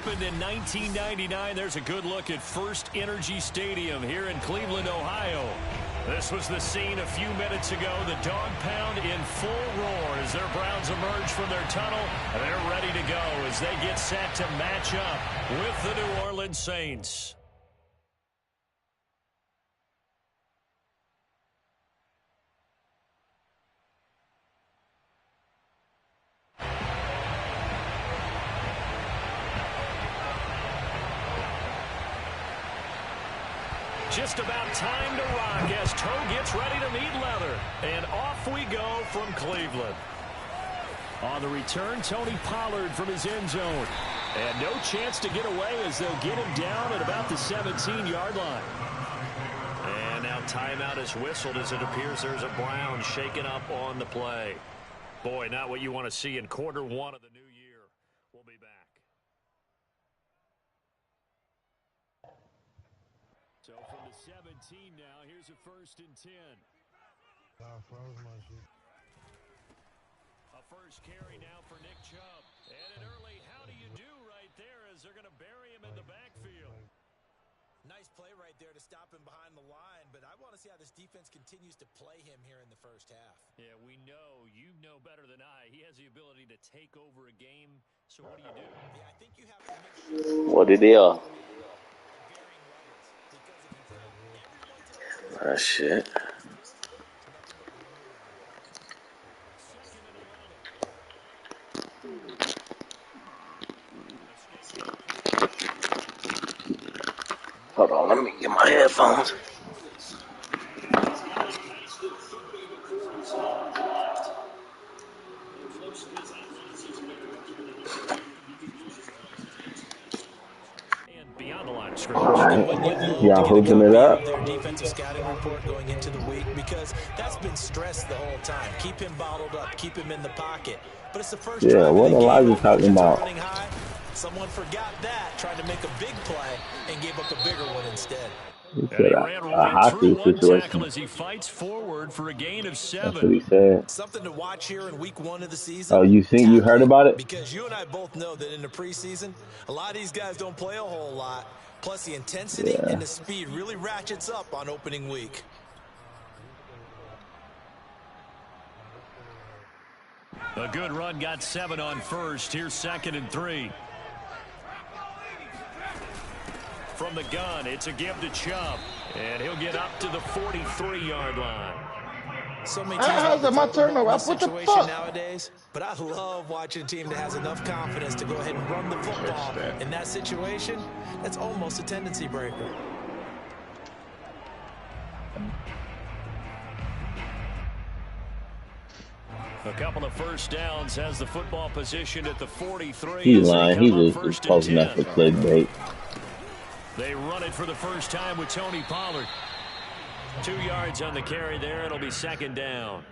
opened in 1999. There's a good look at First Energy Stadium here in Cleveland, Ohio. This was the scene a few minutes ago. The dog pound in full roar as their Browns emerge from their tunnel. They're ready to go as they get set to match up with the New Orleans Saints. Just about time to rock as toe gets ready to meet leather. And off we go from Cleveland. On the return, Tony Pollard from his end zone. And no chance to get away as they'll get him down at about the 17-yard line. And now timeout is whistled as it appears there's a Brown shaken up on the play. Boy, not what you want to see in quarter one of the new year. We'll be back. So from the 17 now, here's a 1st and 10. A first carry now for Nick Chubb. And an early how do you do right there as they're going to bury him in the backfield. Nice play right there to stop him behind the line, but I want to see how this defense continues to play him here in the first half. Yeah, we know. You know better than I. He has the ability to take over a game, so what do you do? Yeah, I think you have to make sure. What did they are? Shit. Hold on, let me get my headphones. Y'all hooking it up? Their defensive scouting report going into the week because that's been stressed the whole time. Keep him bottled up, keep him in the pocket. But it's the first drive what Elijah talking about? High. Someone forgot that, tried to make a big play and gave up a bigger one instead. He said a hockey situation. As he fights forward for a gain of 7. That's what he said. Something to watch here in week 1 of the season. Oh, you think you heard about it? Because you and I both know that in the preseason, a lot of these guys don't play a whole lot. Plus, the intensity and the speed really ratchets up on opening week. A good run got 7 on first. Here's 2nd and 3. From the gun, it's a give to Chubb. And he'll get up to the 43-yard line. So many teams how's it my turnover? What the fuck? Nowadays, but I love watching a team that has enough confidence to go ahead and run the football. In that situation, that's almost a tendency breaker. A couple of first downs has the football positioned at the 43. He's lying. He just posting that for clickbait. They run it for the first time with Tony Pollard. 2 yards on the carry there. It'll be 2nd down.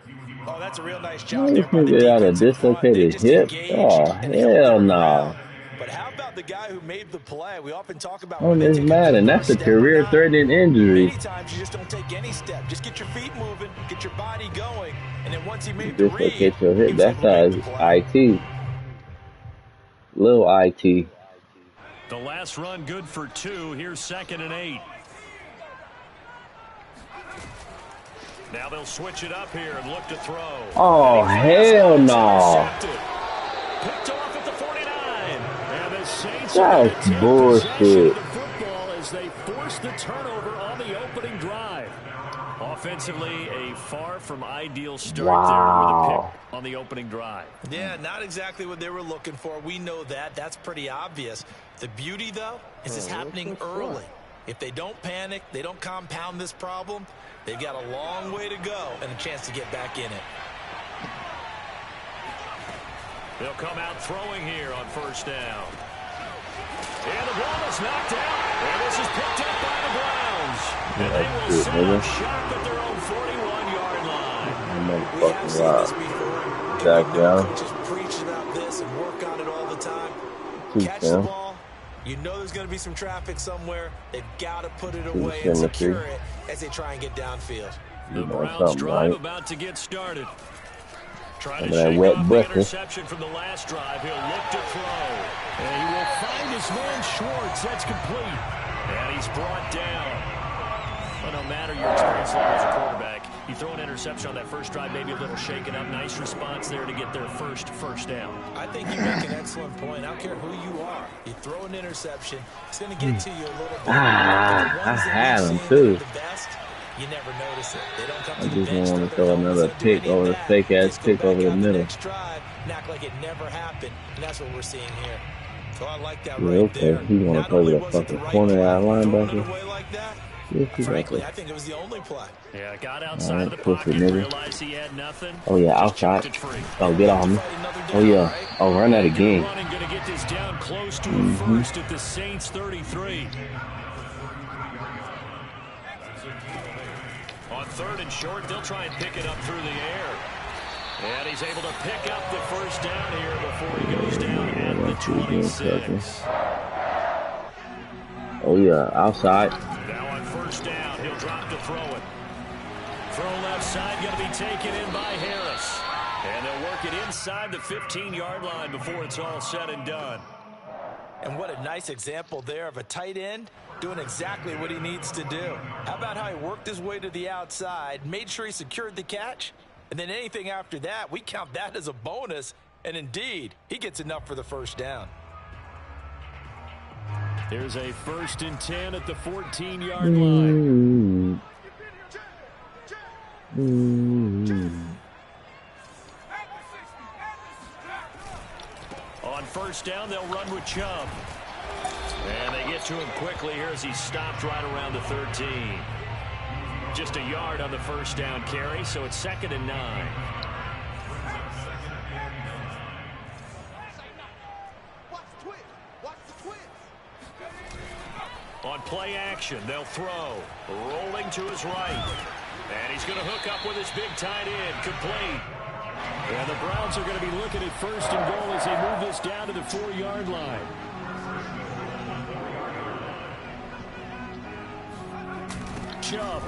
Oh, that's a real nice job there. Get out of dislocated hip? Oh, hell no. But how about the guy who made the play? We often talk about. Oh, this Madden. That's a career-threatening injury. Many times you just don't take any step. Just get your feet moving, get your body going, and then once he made the read, dislocate your hip. That's IT. Little IT. The last run good for 2. Here's 2nd and 8. Now they'll switch it up here and look to throw. Oh, hell no. Picked off at the 49. And the Saints That's bullshit. Football as they force the turnover on the opening drive. Offensively, a far from ideal start there with a pick on the opening drive. Yeah, not exactly what they were looking for. We know that. That's pretty obvious. The beauty, though, is it's happening early. If they don't panic, they don't compound this problem, they've got a long way to go and a chance to get back in it. They'll come out throwing here on first down. And the ball is knocked out. And this is picked up by the Browns. And they will set up shop at their own 41-yard line. We have seen this before. Zach Just preach about this and work on it all the time. Catch the ball. You know there's going to be some traffic somewhere. They've got to put it away and secure it as they try and get downfield. The Browns drive about to get started. Trying to shake off the interception from the last drive. He'll look to throw. And he will find his man Schwartz. That's complete. And he's brought down. Well, no matter your experience level as a quarterback, you throw an interception on that first drive, maybe a little shaken up. Nice response there to get their first down. I think you make an excellent point. I don't care who you are. You throw an interception, it's going to get to you a little bit. I had him too. The best, you never notice it. They don't come I to the bench. just want to throw another pick over the fake ass pick over the middle. Next drive and act like it never happened, and that's what we're seeing here. So I like that Yeah, right okay. there. He want to play with a fucking corner out linebacker. Frankly, I think it was the only play. Yeah, got outside of the pocket, realized he had nothing. Oh yeah, outside. Oh, get off me. Oh yeah. Oh, run that again. Running gonna get this down close to a first at the Saints 33. On 3rd and short, they'll try and pick it up through the air. And he's able to pick up the first down here before he goes down at the 26. Oh yeah, outside. Now on 1st down, he'll drop to throw it. Throw left side, going to be taken in by Harris. And they'll work it inside the 15-yard line before it's all said and done. And what a nice example there of a tight end doing exactly what he needs to do. How about how he worked his way to the outside, made sure he secured the catch, and then anything after that, we count that as a bonus. And indeed, he gets enough for the first down. There's a 1st and 10 at the 14-yard line. On 1st down, they'll run with Chubb. And they get to him quickly here as he stopped right around the 13. Just a yard on the 1st down carry, so it's 2nd and 9. On play action, they'll throw. Rolling to his right. And he's going to hook up with his big tight end. Complete. And the Browns are going to be looking at 1st and goal as they move this down to the 4-yard line. Chubb.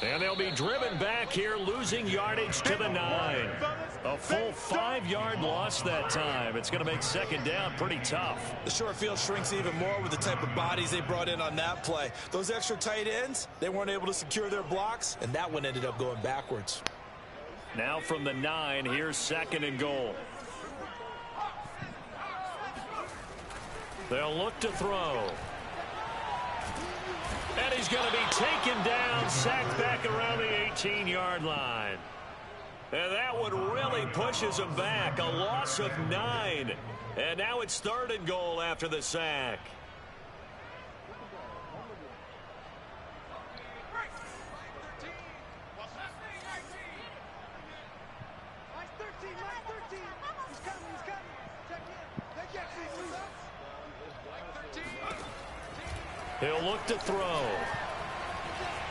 And they'll be driven back here, losing yardage to the 9. A full 5-yard loss that time. It's going to make 2nd down pretty tough. The short field shrinks even more with the type of bodies they brought in on that play. Those extra tight ends, they weren't able to secure their blocks, and that one ended up going backwards. Now from the 9, here's 2nd and goal. They'll look to throw. And he's going to be taken down, sacked back around the 18-yard line. And that one really pushes him back. A loss of 9. And now it's 3rd and goal after the sack. He'll look to throw.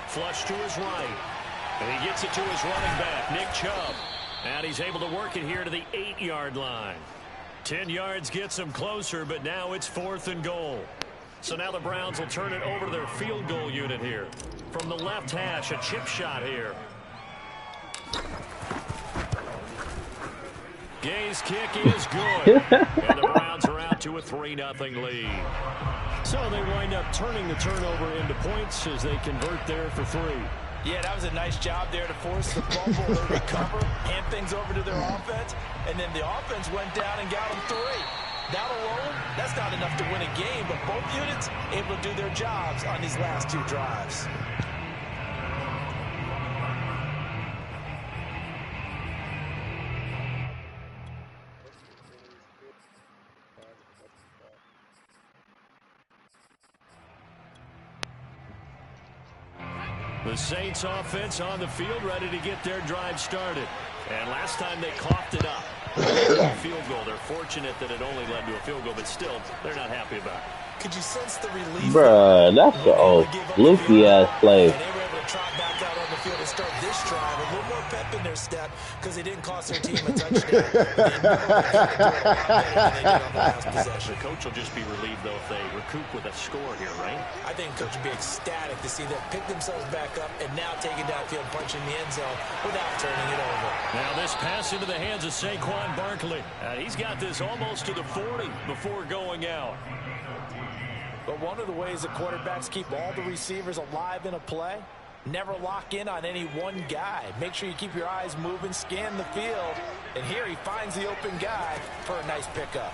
Flush to his right. And he gets it to his running back, Nick Chubb. And he's able to work it here to the 8-yard line. 10 yards gets him closer, but now it's 4th and goal. So now the Browns will turn it over to their field goal unit here. From the left hash, a chip shot here. Gay's kick is good. And the Browns are out to a 3-0 lead. So they wind up turning the turnover into points as they convert there for 3. Yeah, that was a nice job there to force the fumble, to recover, hand things over to their offense, and then the offense went down and got them 3. That alone, that's not enough to win a game, but both units able to do their jobs on these last 2 drives. The Saints offense on the field, ready to get their drive started. And last time they coughed it up. Field goal. They're fortunate that it only led to a field goal, but still, they're not happy about it. Could you sense the relief? Bruh, that's the old fluky ass play. And they were able to trot back out on the field and start this drive. A little more pep in their step because they didn't cost their team a touchdown. They know they got to do it a lot better than they did on the last possession. The coach will just be relieved, though, if they recoup with a score here, right? I think coach would be ecstatic to see them pick themselves back up and now taking downfield, punching the end zone without turning it over. Now this pass into the hands of Saquon Barkley. He's got this almost to the 40 before going out. But one of the ways that quarterbacks keep all the receivers alive in a play, never lock in on any one guy. Make sure you keep your eyes moving, scan the field. And here he finds the open guy for a nice pickup.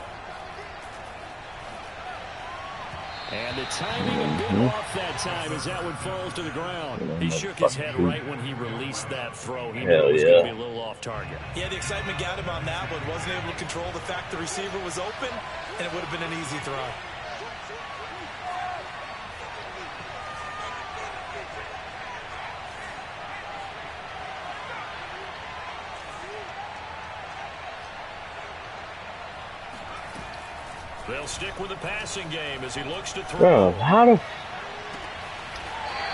And the timing a bit off that time as that one falls to the ground. He shook his head right when he released that throw. He knew it was going to be a little off target. Yeah, the excitement got him on that one. Wasn't able to control the fact the receiver was open, and it would have been an easy throw. They'll stick with the passing game as he looks to throw. Bro, how the...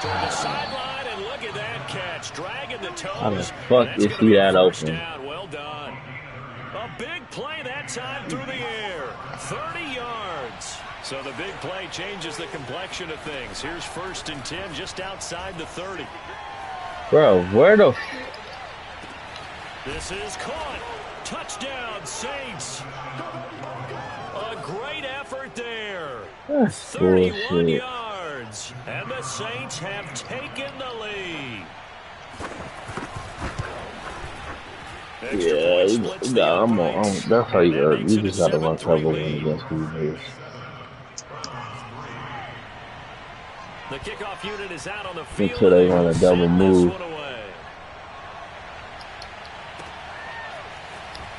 To the sideline, and look at that catch. Dragging the toes. How the fuck is he that open? Down. Well done. A big play that time through the air. 30 yards. So the big play changes the complexion of things. Here's 1st and 10 just outside the 30. Bro, where the... This is caught. Touchdown, Saints. A great effort there. That's 31 bullshit. yards. And the Saints have taken the lead. That's how you just got to run cover when against these. The kickoff unit is out on the field Until they run a double move.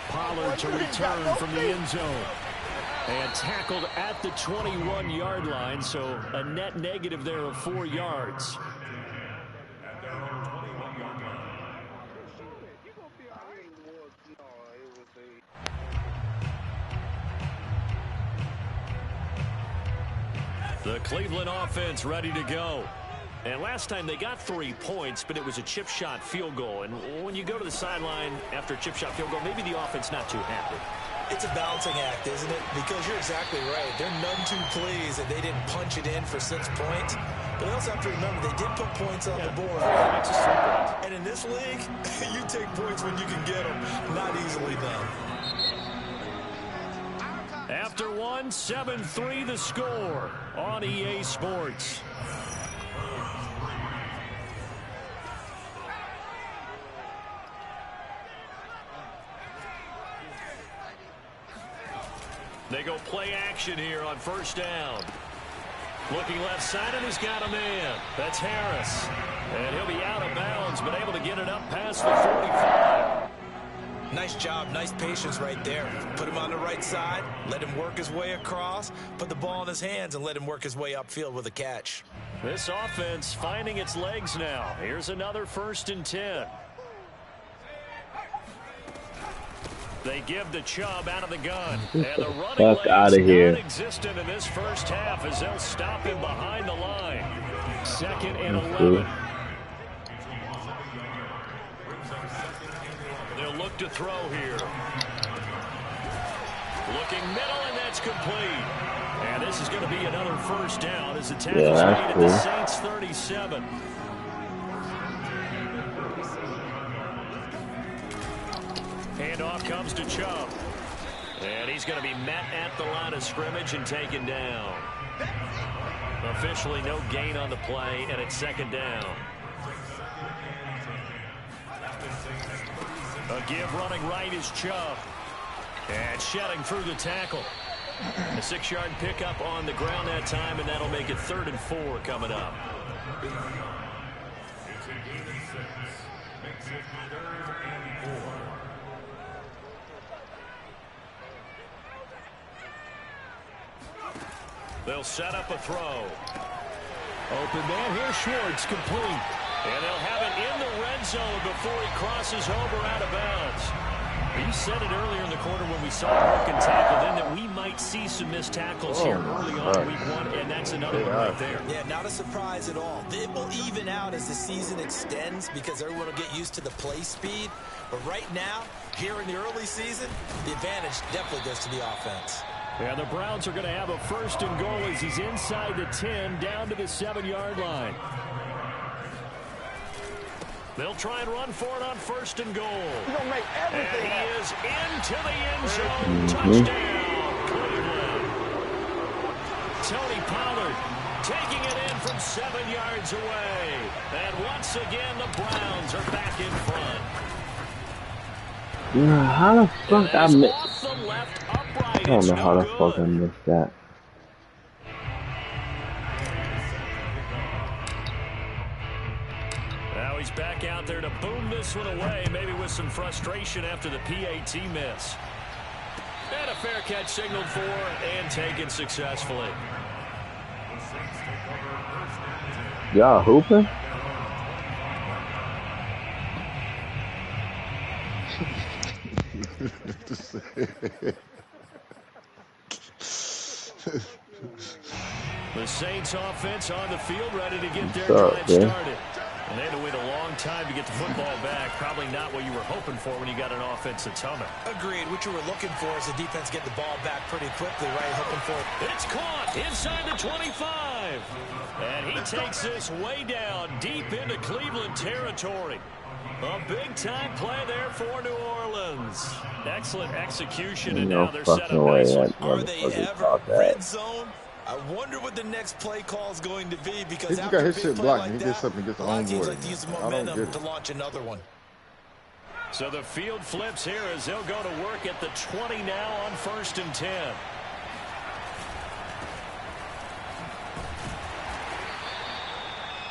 Pollard to return from the end zone. And tackled at the 21-yard line, so a net negative there of 4 yards. The Cleveland offense ready to go. And last time they got 3 points, but it was a chip shot field goal. And when you go to the sideline after a chip shot field goal, maybe the offense not too happy. It's a balancing act, isn't it? Because you're exactly right. They're none too pleased that they didn't punch it in for 6 points. But they also have to remember they did put points on the board. And in this league, you take points when you can get them. Not easily done. After one, 7-3 the score on EA Sports. They go play action here on 1st down. Looking left side, and he's got a man. That's Harris. And he'll be out of bounds, but able to get it up past the 45. Nice job, nice patience right there. Put him on the right side, let him work his way across, put the ball in his hands, and let him work his way upfield with a catch. This offense finding its legs now. Here's another 1st and 10. They give the Chubb out of the gun. And the running Fuck out of here. Non-existent in this first half as they'll stop him behind the line. 2nd and 11. They'll look to throw here. Looking middle, and that's complete. And this is going to be another 1st down as the tackle's made at the Saints 37. Handoff comes to Chubb. And he's going to be met at the line of scrimmage and taken down. Officially no gain on the play, and it's 2nd down. A give running right is Chubb. And shedding through the tackle. A 6-yard pickup on the ground that time, and that'll make it 3rd and 4 coming up. They'll set up a throw. Open man here, Schwartz, complete. And they'll have it in the red zone before he crosses over out of bounds. You said it earlier in the quarter when we saw a broken tackle, then that we might see some missed tackles here early on week 1, and that's another one right there. Yeah, not a surprise at all. It will even out as the season extends because everyone will get used to the play speed. But right now, here in the early season, the advantage definitely goes to the offense. Yeah, the Browns are going to have a 1st and goal as he's inside the 10, down to the 7-yard line. They'll try and run for it on 1st and goal. He's gonna make everything and he is into the end zone. Touchdown, Cleveland. Tony Pollard taking it in from 7 yards away. And once again, the Browns are back in front. How the fuck I missed? Off the left upright. I don't know how the fuck I missed that. Now he's back out there to boom this one away, maybe with some frustration after the PAT miss. And a fair catch signaled for and taken successfully. Y'all hooping? The Saints offense on the field, ready to get their drive started. And they had to wait a long time to get the football back. Probably not what you were hoping for when you got an offense that's humming. Agreed. What you were looking for is the defense get the ball back pretty quickly, right? Hoping for it. It's caught inside the 25. And he takes this way down deep into Cleveland territory. A big-time play there for New Orleans. Excellent execution, and now they're set up nicely. Are they ever? Red zone? I wonder what the next play call is going to be because after a big play like that, a lot of teams like to use the momentum to launch another one. So the field flips here as they'll go to work at the 20 now on 1st and 10.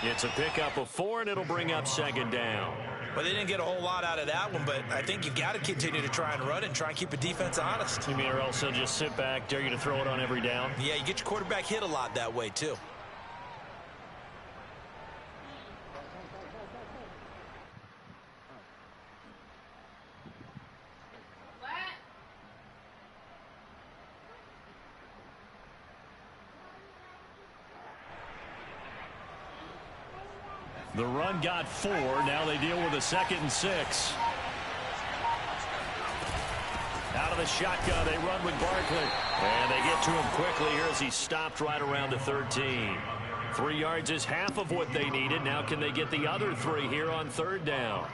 It's a pickup of 4, and it'll bring up 2nd down. Well, they didn't get a whole lot out of that one, but I think you've got to continue to try and run and try and keep a defense honest. You mean or else they'll just sit back, dare you to throw it on every down? Yeah, you get your quarterback hit a lot that way, too. The run got 4. Now they deal with a 2nd and 6. Out of the shotgun, they run with Barkley. And they get to him quickly here as he stopped right around the 13. 3 yards is half of what they needed. Now can they get the other 3 here on 3rd down?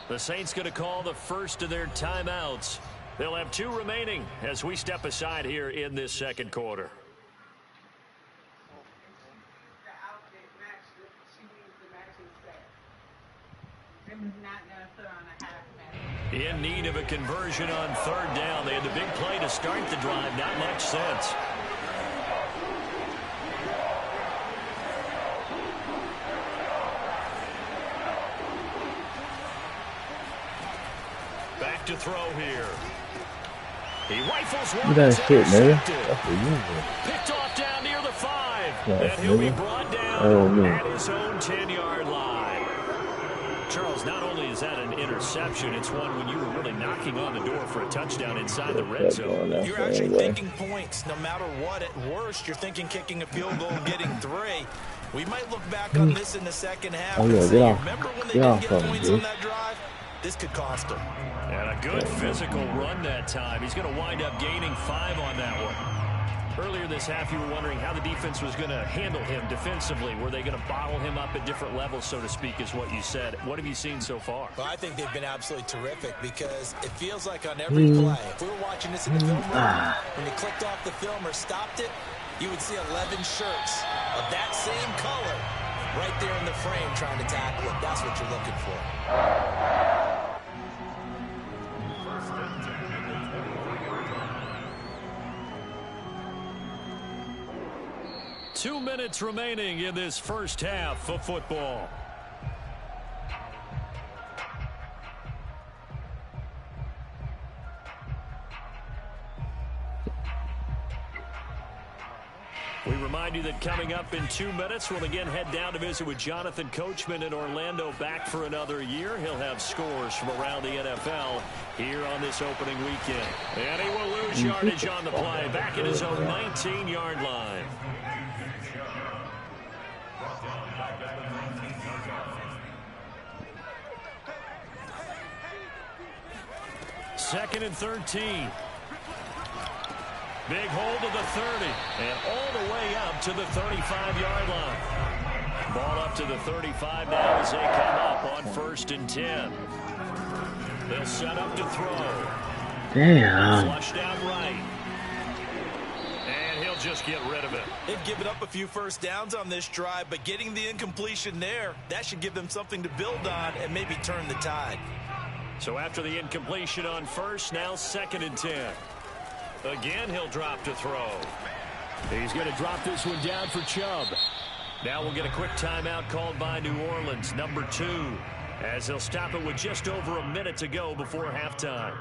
The Saints going to call the first of their timeouts. They'll have 2 remaining as we step aside here in this 2nd quarter. In need of a conversion on 3rd down. They had the big play to start the drive. Not much sense. Back to throw here. He rifles one. That shit, man. Picked off down near the 5. And he'll be brought down at his own 10-yard line. Charles, not only is that an interception, it's one when you were really knocking on the door for a touchdown inside the red zone. You're actually thinking points no matter what. At worst, you're thinking kicking a field goal and getting 3. We might look back on this in the second half and say, remember when they didn't get points on that drive? This could cost him. And a good physical run that time. He's going to wind up gaining 5 on that one. Earlier this half, you were wondering how the defense was going to handle him defensively. Were they going to bottle him up at different levels, so to speak, is what you said. What have you seen so far? Well, I think they've been absolutely terrific because it feels like on every play, if we were watching this in the film room, when you clicked off the film or stopped it, you would see 11 shirts of that same color right there in the frame trying to tackle it. That's what you're looking for. 2 minutes remaining in this first half of football. We remind you that coming up in 2 minutes, we'll again head down to visit with Jonathan Coachman in Orlando, back for another year. He'll have scores from around the NFL here on this opening weekend. And he will lose yardage on the play, back at his own 19-yard line. Second and 13. Big hold to the 30, and all the way up to the 35-yard line. Ball up to the 35 now as they come up on 1st and 10. They'll set up to throw. Damn. Flushed out right. And he'll just get rid of it. They've given up a few first downs on this drive, but getting the incompletion there, that should give them something to build on and maybe turn the tide. So after the incompletion on 1st, now 2nd and 10. Again, he'll drop to throw. He's going to drop this one down for Chubb. Now we'll get a quick timeout called by New Orleans, number 2, as they'll stop it with just over a minute to go before halftime.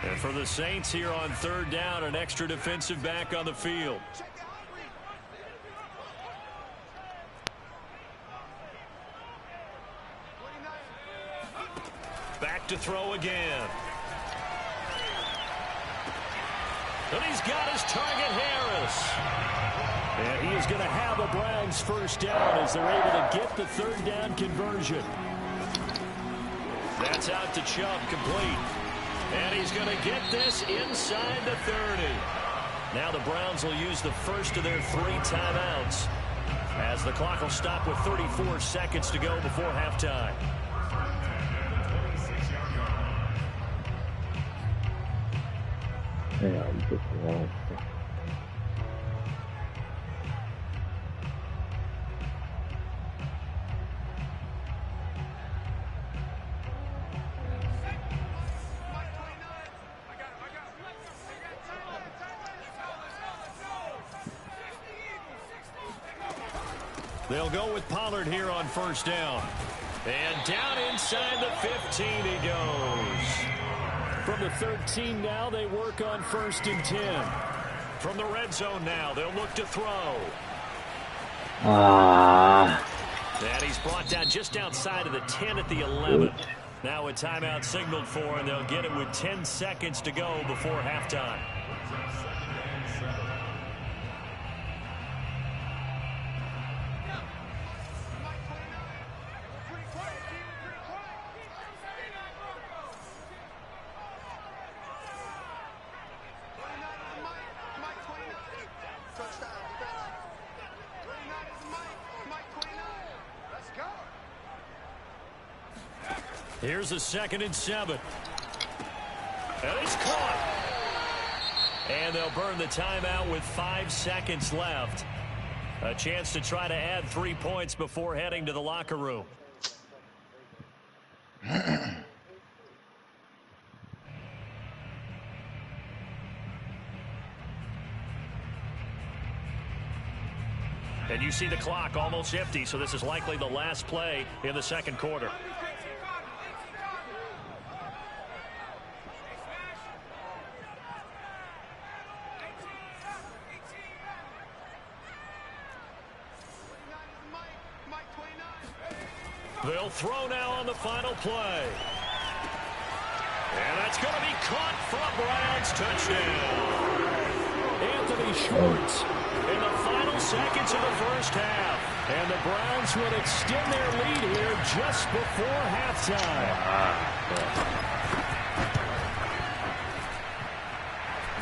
And for the Saints here on 3rd down, an extra defensive back on the field. Back to throw again. And he's got his target, Harris. And he is going to have a Browns first down as they're able to get the 3rd down conversion. That's out to Chubb, complete. And he's going to get this inside the 30. Now the Browns will use the first of their 3 timeouts as the clock will stop with 34 seconds to go before halftime. They'll go with Pollard here on 1st down. And down inside the 15 he goes. From the 13 now, they work on 1st and 10. From the red zone now, they'll look to throw. And he's brought down just outside of the 10 at the 11. Now a timeout signaled for, and they'll get it with 10 seconds to go before halftime. Here's a 2nd and 7. And it's caught. And they'll burn the timeout with 5 seconds left. A chance to try to add 3 points before heading to the locker room. And you see the clock almost empty, so this is likely the last play in the 2nd quarter. They'll throw now on the final play. And that's going to be caught for a Browns touchdown. Anthony Schwartz in the final seconds of the first half. And the Browns will extend their lead here just before halftime.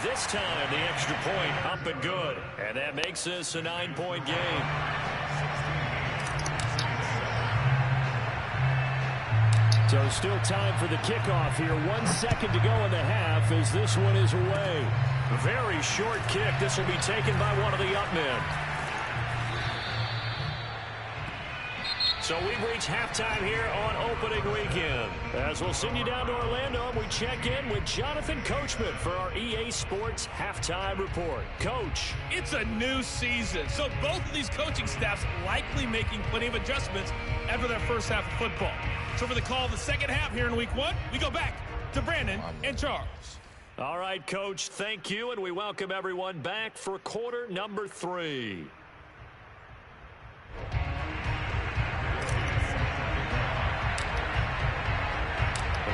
This time, the extra point up and good. And that makes this a 9-point game. So still time for the kickoff here. 1 second to go in the half as this one is away. Very short kick. This will be taken by one of the up men. So we've reached halftime here on opening weekend. As we'll send you down to Orlando, and we check in with Jonathan Coachman for our EA Sports Halftime Report. Coach. It's a new season, so both of these coaching staffs likely making plenty of adjustments after their first half of football. So for the call of the second half here in week 1, we go back to Brandon and Charles. All right, Coach, thank you, and we welcome everyone back for quarter number 3.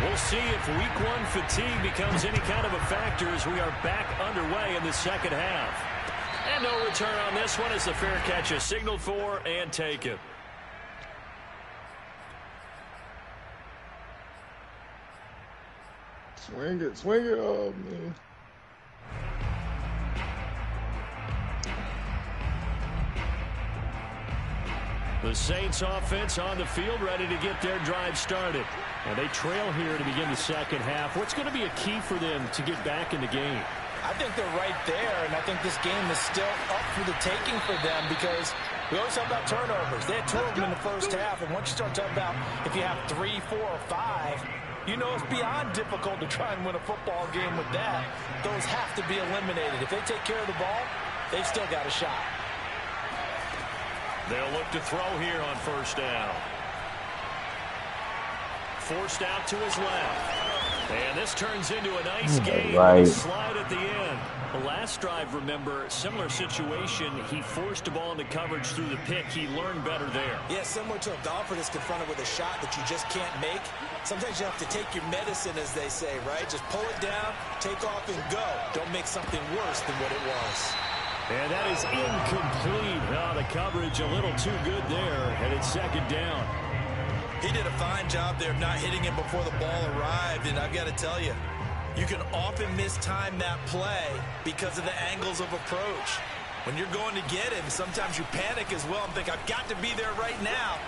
We'll see if week 1 fatigue becomes any kind of a factor as we are back underway in the second half. And no return on this one as the fair catch is signaled for and taken. Swing it up, man. The Saints offense on the field ready to get their drive started. And they trail here to begin the second half. What's going to be a key for them to get back in the game? I think they're right there, and I think this game is still up for the taking for them because we always talk about turnovers. They had 2 of them in the first half, and once you start talking about if you have 3, 4, or 5, you know it's beyond difficult to try and win a football game with that. Those have to be eliminated. If they take care of the ball, they've still got a shot. They'll look to throw here on first down. Forced out to his left. And this turns into a nice game. Right. Slide at the end. The last drive, remember, similar situation. He forced the ball into coverage through the pick. He learned better there. Yeah, similar to a golfer that's confronted with a shot that you just can't make. Sometimes you have to take your medicine, as they say, right? Just pull it down, take off, and go. Don't make something worse than what it was. And that is incomplete. Oh, the coverage a little too good there. And it's second down. He did a fine job there of not hitting him before the ball arrived. And I've got to tell you, you can often mistime that play because of the angles of approach. When you're going to get him, sometimes you panic as well and think, I've got to be there right now.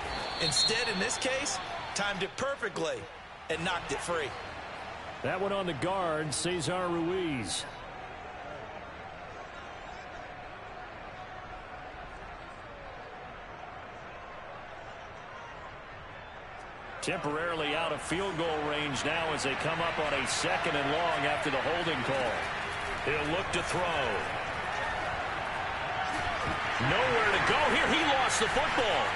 Instead, in this case, timed it perfectly and knocked it free. That one on the guard, Cesar Ruiz. Temporarily out of field goal range now as they come up on a second and long after the holding call. He'll look to throw. Nowhere to go here. He lost the football.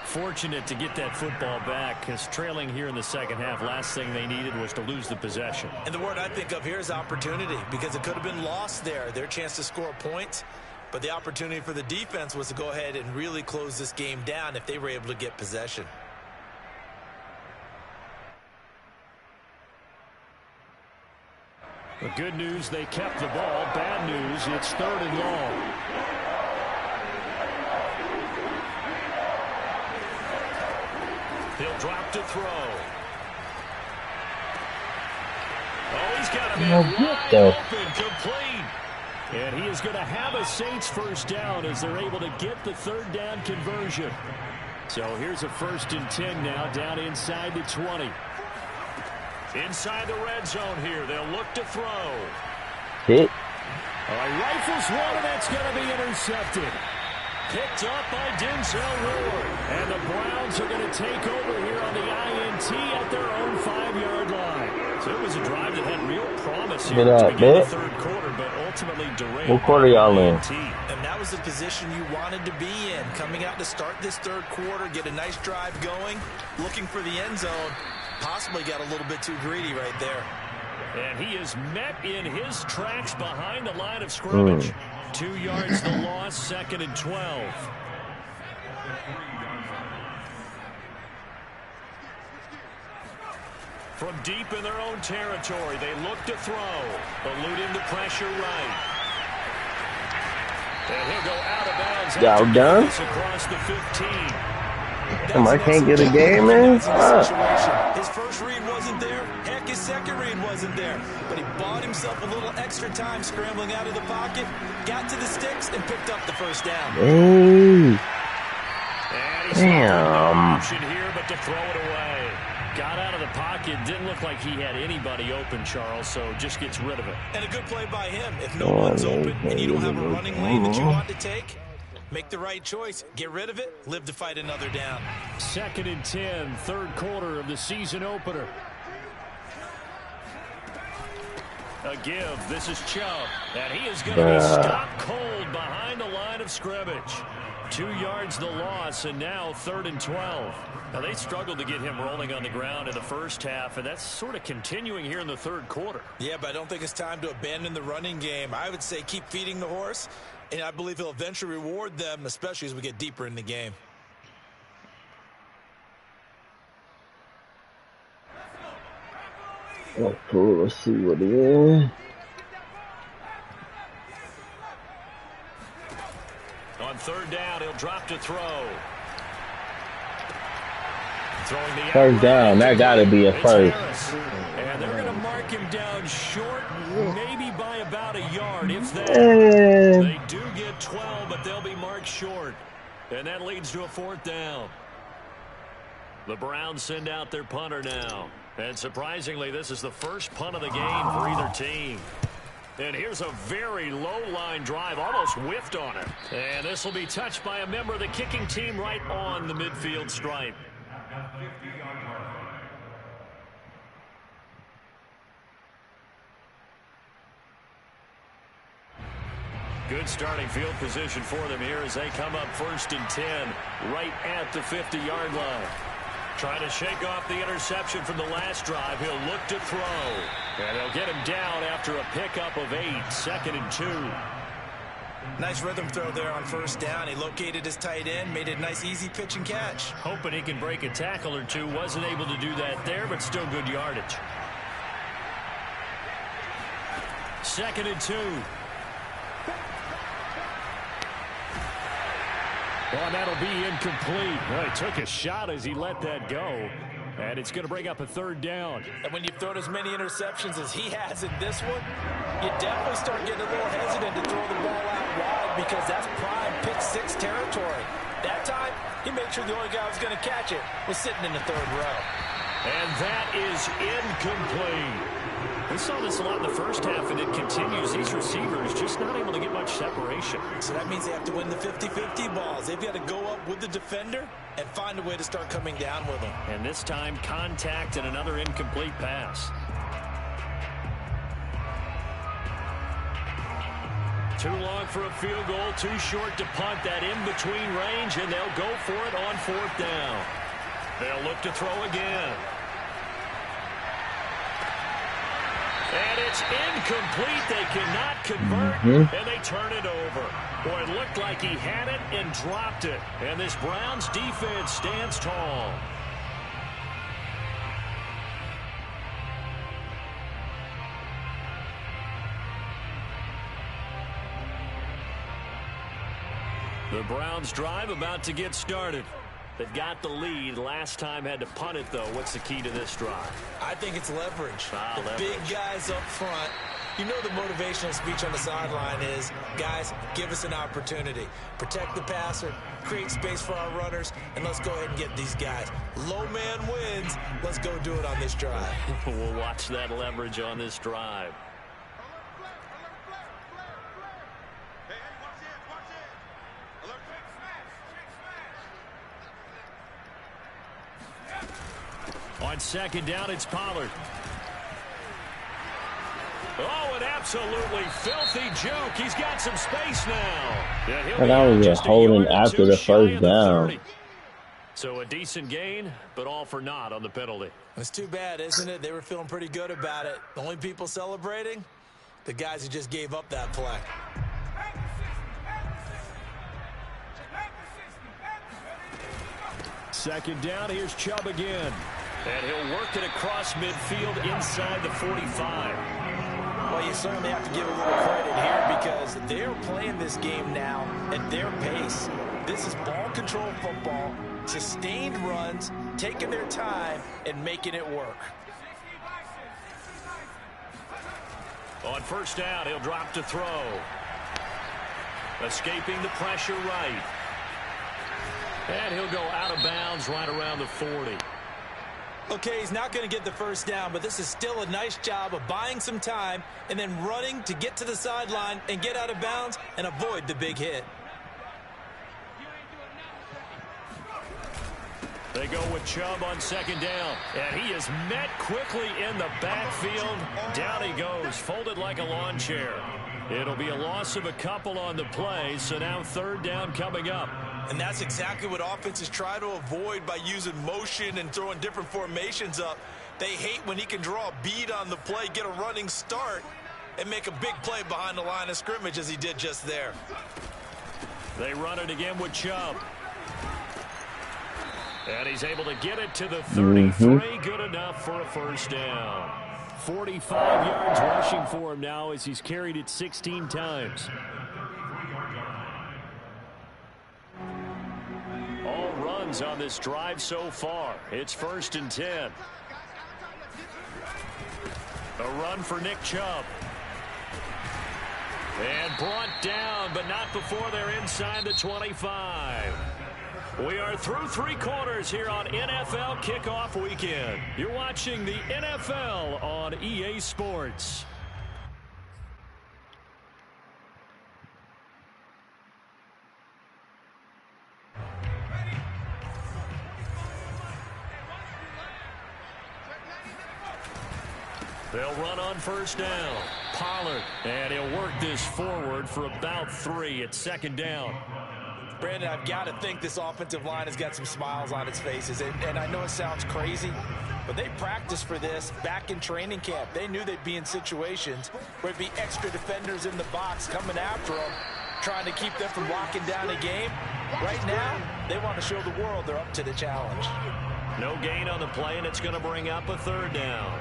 Fortunate to get that football back because trailing here in the second half, last thing they needed was to lose the possession. And the word I think of here is opportunity because it could have been lost there. Their chance to score points. But the opportunity for the defense was to go ahead and really close this game down if they were able to get possession. The good news, they kept the ball. Bad news, it's third and long. He'll drop to throw. Oh, he's got him in wide open, complete. And he is going to have a Saints first down as they're able to get the third down conversion. So here's a 1st and 10 now down inside the 20. Inside the red zone here. They'll look to throw. Hit. Rifles one, and that's going to be intercepted. Picked up by Denzel Ward. And the Browns are going to take over here on the INT at their own 5-yard line. So it was a drive that had real promise here to begin the third quarter, but ultimately derailed. What quarter y'all in? And that was the position you wanted to be in. Coming out to start this third quarter, get a nice drive going, looking for the end zone. Possibly got a little bit too greedy right there. And he is met in his tracks behind the line of scrimmage. 2 yards the loss, 2nd and 12. From deep in their own territory, they look to throw. Eluding the pressure right. And he'll go out of bounds. Y'all done? Across the 15. I can't get a game, man. His first read wasn't there. Heck, his second read wasn't there. But he bought himself a little extra time scrambling out of the pocket, got to the sticks, and picked up the first down. Hey. Damn. Option here, but to throw it away. Got out of the pocket. Didn't look like he had anybody open, Charles, so just gets rid of it. And a good play by him. If no one's open and you don't have a running lane that you want to take, Make the right choice. Get rid of it. Live to fight another down. 2nd and 10, third quarter of the season opener. A give. This is Chubb. And he is going to be stopped cold behind the line of scrimmage. 2 yards the loss, and now 3rd and 12. Now, they struggled to get him rolling on the ground in the first half, and that's sort of continuing here in the third quarter. Yeah, but I don't think it's time to abandon the running game. I would say keep feeding the horse, and I believe he'll eventually reward them, especially as we get deeper in the game. Oh, cool. Let's see what it is. On 3rd down, he'll drop to throw. First down, that got to be a first. And they're going to mark him down short, maybe by about a yard, if that. They do get 12, but they'll be marked short. And that leads to a 4th down. The Browns send out their punter now. And surprisingly, this is the first punt of the game for either team. And here's a very low-line drive, almost whiffed on it. And this will be touched by a member of the kicking team right on the midfield stripe. Good starting field position for them here as they come up 1st and 10, right at the 50-yard line. Trying to shake off the interception from the last drive. He'll look to throw. And they'll get him down after a pickup of 8, 2nd and 2. Nice rhythm throw there on 1st down. He located his tight end, made it a nice easy pitch and catch. Hoping he can break a tackle or two. Wasn't able to do that there, but still good yardage. 2nd and 2. Well, that'll be incomplete. Well, he took a shot as he let that go. And it's going to bring up a 3rd down. And when you've thrown as many interceptions as he has in this one, you definitely start getting a little hesitant to throw the ball out wide because that's prime pick 6 territory. That time, he made sure the only guy who was going to catch it was sitting in the 3rd row. And that is incomplete. We saw this a lot in the first half, and it continues. These receivers just not able to get much separation. So that means they have to win the 50-50 balls. They've got to go up with the defender and find a way to start coming down with them. And this time, contact and another incomplete pass. Too long for a field goal, too short to punt. That in-between range, and they'll go for it on 4th down. They'll look to throw again. And it's incomplete. They cannot convert, and they turn it over. Boy, it looked like he had it and dropped it. And this Browns defense stands tall. The Browns drive about to get started. They've got the lead. Last time had to punt it, though. What's the key to this drive? I think it's leverage. Leverage. Big guys up front. You know the motivational speech on the sideline is, guys, give us an opportunity. Protect the passer, create space for our runners, and let's go ahead and get these guys. Low man wins. Let's go do it on this drive. We'll watch that leverage on this drive. On 2nd down, it's Pollard. Oh, an absolutely filthy juke. He's got some space now. Yeah, that was a holding after the 1st down. So a decent gain, but all for naught on the penalty. It's too bad, isn't it? They were feeling pretty good about it. The only people celebrating, the guys who just gave up that play. Second down, here's Chubb again. And he'll work it across midfield inside the 45. Well, you certainly have to give a little credit here because they're playing this game now at their pace. This is ball control football, sustained runs, taking their time, and making it work. On 1st down, he'll drop to throw. Escaping the pressure right. And he'll go out of bounds right around the 40. Okay, he's not going to get the 1st down, but this is still a nice job of buying some time and then running to get to the sideline and get out of bounds and avoid the big hit. They go with Chubb on second down. And he is met quickly in the backfield. Down he goes, folded like a lawn chair. It'll be a loss of a couple on the play, so now third down coming up. And that's exactly what offenses try to avoid by using motion and throwing different formations up. They hate when he can draw a bead on the play, get a running start, and make a big play behind the line of scrimmage as he did just there. They run it again with Chubb. And he's able to get it to the 33. Good enough for a first down. 45 yards rushing for him now as he's carried it 16 times. All runs on this drive so far. It's 1st and 10. A run for Nick Chubb. And brought down, but not before they're inside the 25. We are through 3 quarters here on NFL Kickoff Weekend. You're watching the NFL on EA Sports. They'll run on first down. Pollard, and he'll work this forward for about 3 at second down. Brandon, I've got to think this offensive line has got some smiles on its faces. And I know it sounds crazy, but they practiced for this back in training camp. They knew they'd be in situations where it'd be extra defenders in the box coming after them, trying to keep them from locking down a game. Right now, they want to show the world they're up to the challenge. No gain on the play, and it's going to bring up a third down.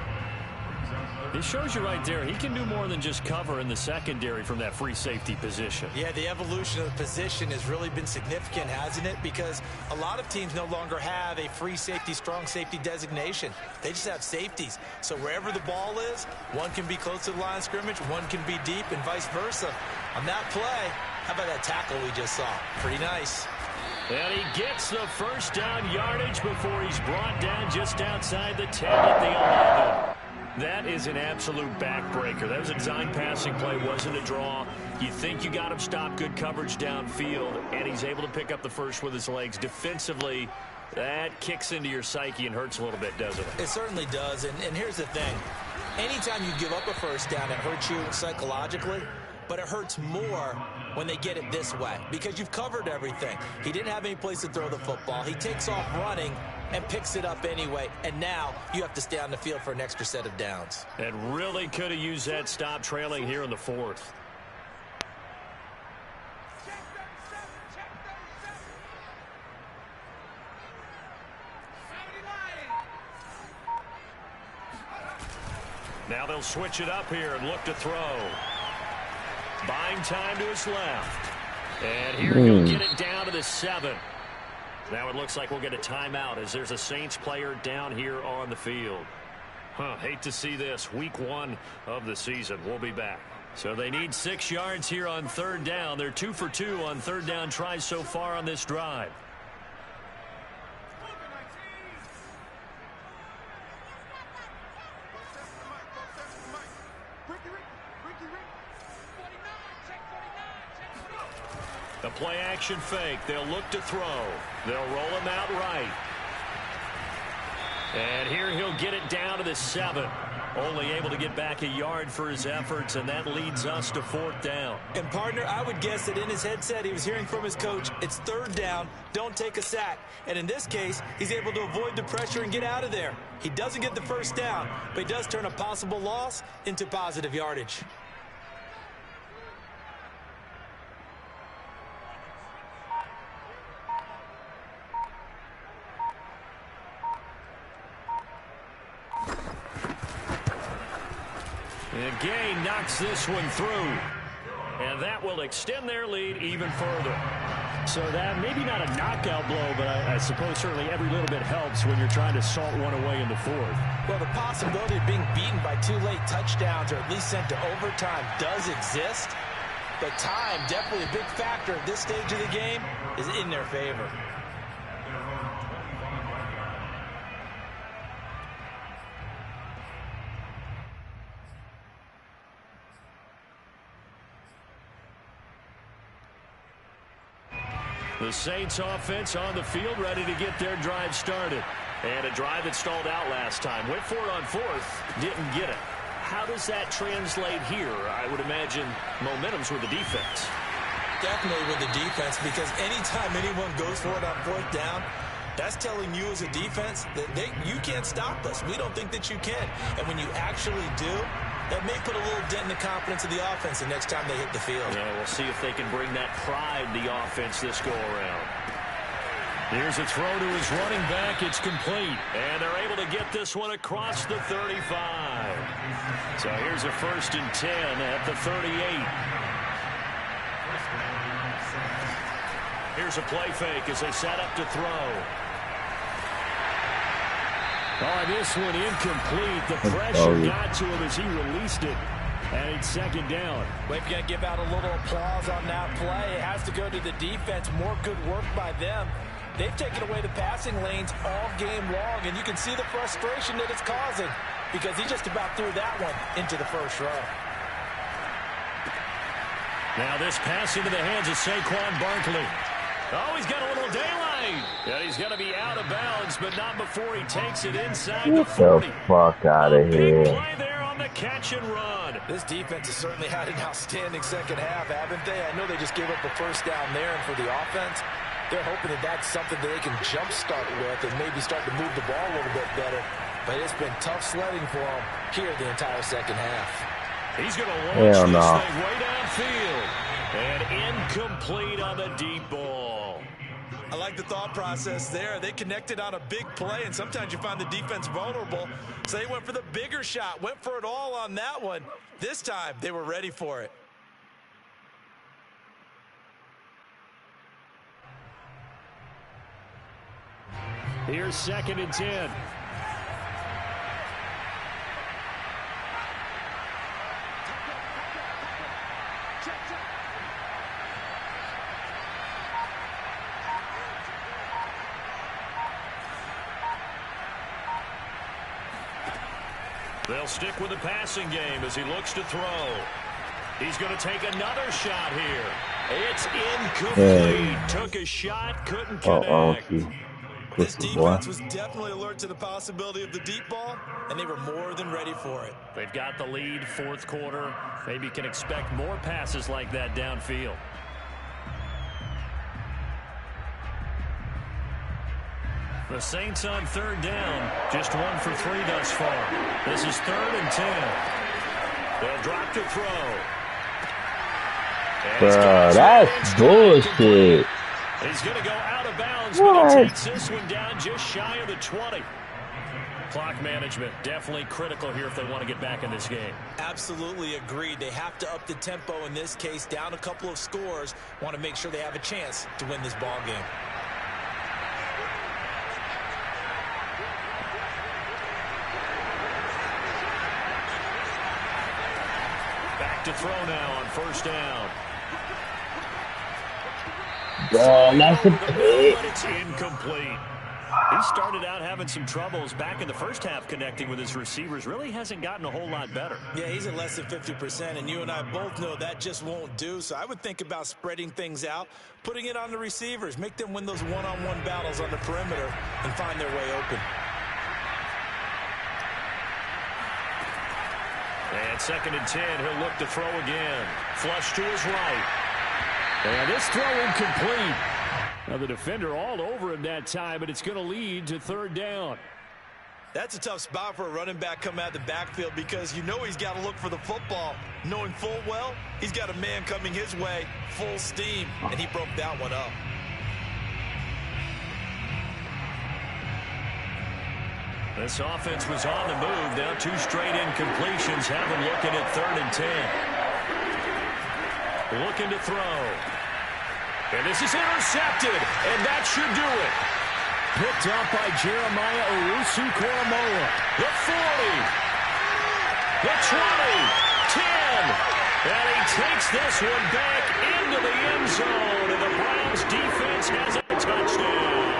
It shows you right there, he can do more than just cover in the secondary from that free safety position. Yeah, the evolution of the position has really been significant, hasn't it? Because a lot of teams no longer have a free safety, strong safety designation. They just have safeties. So wherever the ball is, one can be close to the line of scrimmage, one can be deep, and vice versa. On that play, how about that tackle we just saw? Pretty nice. And he gets the first down yardage before he's brought down just outside the 10 at the 11. That is an absolute backbreaker. That was a design passing play, wasn't a draw. You think you got him stopped, good coverage downfield, and he's able to pick up the first with his legs. Defensively, that kicks into your psyche and hurts a little bit, doesn't it? It certainly does, and here's the thing. Anytime you give up a first down, it hurts you psychologically, but it hurts more when they get it this way because you've covered everything. He didn't have any place to throw the football. He takes off running and picks it up anyway, and now you have to stay on the field for an extra set of downs. And really could have used that stop trailing here in the 4th. Now they'll switch it up here and look to throw. Buying time to his left. And here he'll get it down to the 7. Now it looks like we'll get a timeout as there's a Saints player down here on the field. Hate to see this. Week 1 of the season. We'll be back. So they need 6 yards here on third down. They're 2 for 2 on third down tries so far on this drive. The play action fake. They'll look to throw. They'll roll him out right. And here he'll get it down to the 7. Only able to get back a yard for his efforts, and that leads us to 4th down. And, partner, I would guess that in his headset he was hearing from his coach, it's third down, don't take a sack. And in this case, he's able to avoid the pressure and get out of there. He doesn't get the first down, but he does turn a possible loss into positive yardage. And Gay knocks this one through. And that will extend their lead even further. So that maybe not a knockout blow, but I suppose certainly every little bit helps when you're trying to salt one away in the 4th. Well, the possibility of being beaten by 2 late touchdowns or at least sent to overtime does exist. But time, definitely a big factor at this stage of the game, is in their favor. The Saints offense on the field, ready to get their drive started. And a drive that stalled out last time. Went for it on fourth, didn't get it. How does that translate here? I would imagine momentum's with the defense. Definitely with the defense, because anytime anyone goes for it on fourth down, that's telling you as a defense that you can't stop us. We don't think that you can. And when you actually do, that may put a little dent in the confidence of the offense the next time they hit the field. Yeah, we'll see if they can bring that pride to the offense this go-around. Here's a throw to his running back. It's complete. And they're able to get this one across the 35. So here's a 1st and 10 at the 38. Here's a play fake as they set up to throw. Oh, this one incomplete. The pressure got to him as he released it. And it's 2nd down. Well, if you're going to give out a little applause on that play, it has to go to the defense. More good work by them. They've taken away the passing lanes all game long, and you can see the frustration that it's causing because he just about threw that one into the first row. Now this pass into the hands of Saquon Barkley. Oh, he's got a little daylight. And he's going to be out of bounds, but not before he takes it inside the 40. Get the fuck out of here. Big play there on the catch and run. This defense has certainly had an outstanding second half, haven't they? I know they just gave up the first down there, and for the offense, they're hoping that that's something that they can jumpstart with and maybe start to move the ball a little bit better. But it's been tough sledding for them here the entire second half. He's going to launch this thing way downfield. And incomplete on the deep ball. I like the thought process there. They connected on a big play, and sometimes you find the defense vulnerable. So they went for the bigger shot, went for it all on that one. This time, they were ready for it. Here's 2nd and 10. They'll stick with the passing game as he looks to throw. He's going to take another shot here. It's incomplete. Took a shot, couldn't connect. This defense was definitely alert to the possibility of the deep ball, and they were more than ready for it. They've got the lead, 4th quarter. Maybe can expect more passes like that downfield. The Saints on 3rd down. Just 1 for 3 thus far. This is 3rd and 10. They'll drop to throw. That's bullshit. He's going to go out of bounds, but he takes this one down just shy of the 20. Clock management definitely critical here if they want to get back in this game. Absolutely agreed. They have to up the tempo in this case, down a couple of scores. Want to make sure they have a chance to win this ball game. Back to throw now on 1st down. That's a pick. But it's incomplete. He started out having some troubles back in the first half connecting with his receivers. Really hasn't gotten a whole lot better. Yeah, he's at less than 50%, and you and I both know that just won't do. So I would think about spreading things out, putting it on the receivers, make them win those one-on-one battles on the perimeter and find their way open. And 2nd and 10, he'll look to throw again. Flush to his right. And this throw incomplete. Now the defender all over him that time, but it's going to lead to 3rd down. That's a tough spot for a running back coming out of the backfield because you know he's got to look for the football, knowing full well he's got a man coming his way, full steam, and he broke that one up. This offense was on the move. Now 2 straight incompletions have him looking at 3rd and 10. Looking to throw. And this is intercepted, and that should do it. Picked up by Jeremiah Owusu-Koramoah. The 40. The 20. 10. And he takes this one back into the end zone, and the Browns defense has a touchdown.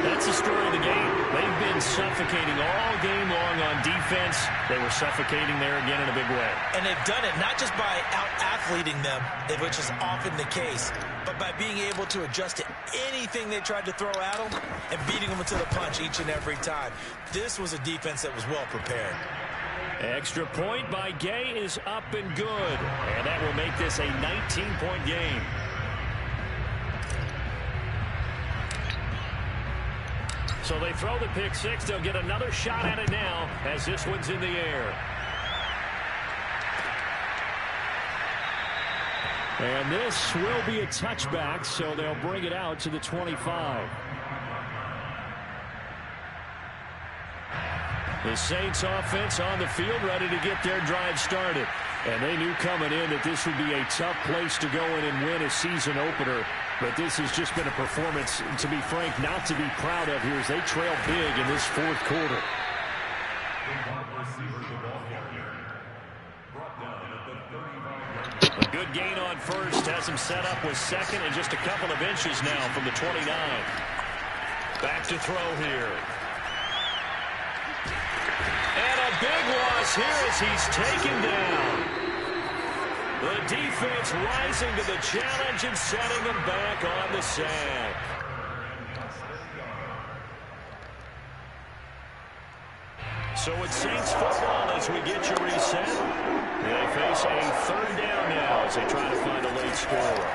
That's that's the story of the game. They've been suffocating all game long on defense. They were suffocating there again in a big way. And they've done it not just by out-athleting them, which is often the case, but by being able to adjust to anything they tried to throw at them and beating them into the punch each and every time. This was a defense that was well prepared. Extra point by Gay is up and good. And that will make this a 19-point game. So they throw the pick six. They'll get another shot at it now as this one's in the air. And this will be a touchback, so they'll bring it out to the 25. The Saints offense on the field ready to get their drive started. And they knew coming in that this would be a tough place to go in and win a season opener. But this has just been a performance, to be frank, not to be proud of here as they trail big in this fourth quarter. A good gain on first has him set up with second and just a couple of inches now from the 29. Back to throw here. And a big loss here as he's taken down. The defense rising to the challenge and setting him back on the sack. So it's Saints football as we get you reset. They face a third down now as they try to find a late score.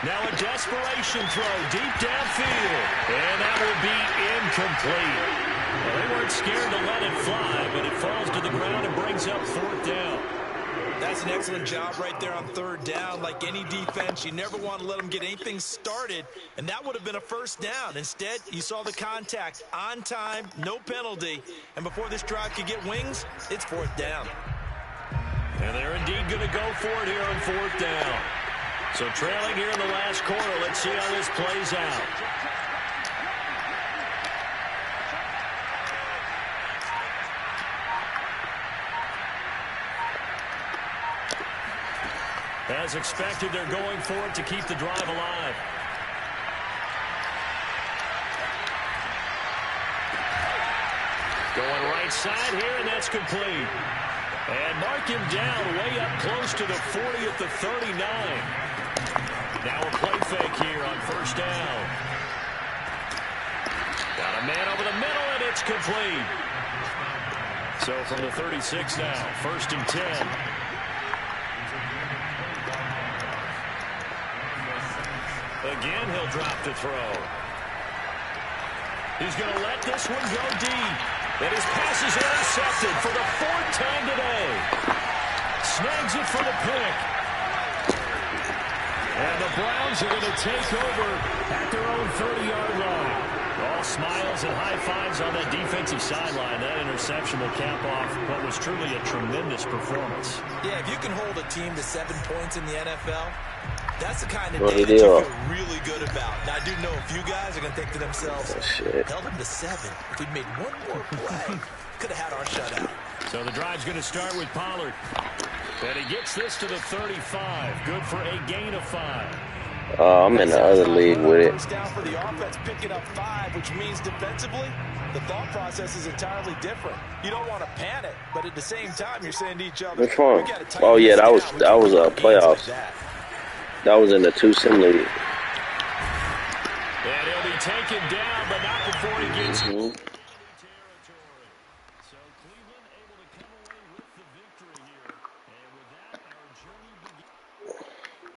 Now a desperation throw deep downfield. And that will be incomplete. Well, they weren't scared to let it fly, but it falls to the ground and brings up fourth down. That's an excellent job right there on third down. Like any defense, you never want to let them get anything started, and that would have been a first down. Instead, you saw the contact on time, no penalty, and before this drive could get wings, it's fourth down. And they're indeed going to go for it here on fourth down. So trailing here in the last quarter, let's see how this plays out. As expected, they're going for it to keep the drive alive. Going right side here, and that's complete. And mark him down way up close to the 40 at the 39. Now a play fake here on first down. Got a man over the middle, and it's complete. So from the 36 now, first and 10. Again, he'll drop to throw. He's going to let this one go deep. And his pass is intercepted for the fourth time today. Snags it for the pick. And the Browns are going to take over at their own 30-yard line. All smiles and high fives on that defensive sideline. That interception will cap off what was truly a tremendous performance. Yeah, if you can hold a team to 7 points in the NFL, that's the kind of day that you feel really good about. Now, I do know a few guys are going to think to themselves, held them to 7. If we'd made one more play, could have had our shutout. So the drive's going to start with Pollard. And he gets this to the 35. Good for a gain of 5. I'm in the other league with it. First down for the offense, picking up 5, which means defensively, the thought process is entirely different. You don't want to panic, but at the same time, you're saying to each other, which one? Oh yeah, that was playoffs. That was in the 2-sim league. And he'll be taken down, but not before he gets